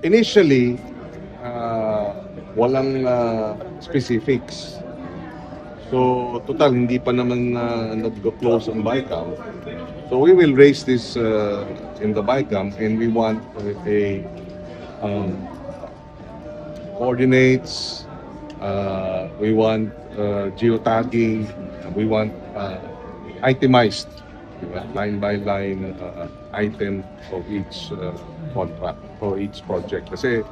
Initially, walang specifics. So, total, hindi pa naman nag-close ang BICAM. So, we will raise this in the BICAM and we want um, coordinates, we want geotagging, we want itemized, diba? Line by line item of each contract or each project. Kasi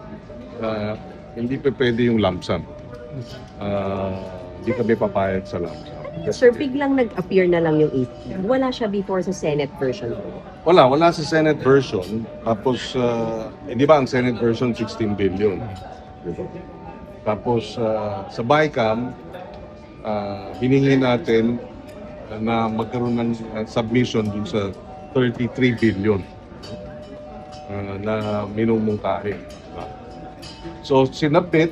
hindi pa pwede yung lump sum. Hindi kami papayag sa lump sum. Sir, biglang nag-appear na lang yung 8. Wala siya before sa Senate version. Wala sa Senate version. Tapos, di ba ang Senate version 16 billion. Diba? Tapos, sa BICAM, hiningi natin na magkaroon ng submission dun sa 33 billion na minumungkahi. So, sinabit,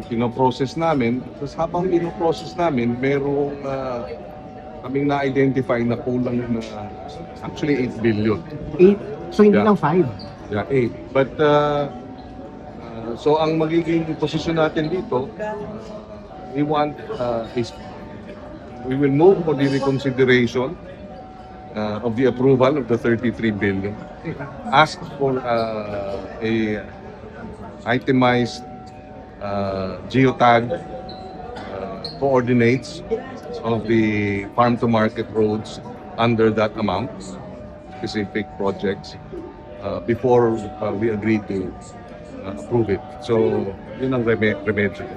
pinoprocess namin. Tapos habang pinoprocess namin, merong kaming na-identify na kulang na actually 8 billion. 8? So hindi Yeah. lang 5? Yeah, 8. But, so ang magiging posisyon natin dito, we want, we will move for the reconsideration of the approval of the 33 billion. Ask for a itemized geotag coordinates of the farm-to-market roads under that amount, specific projects, before we agree to approve it. So, yun ang remedyo.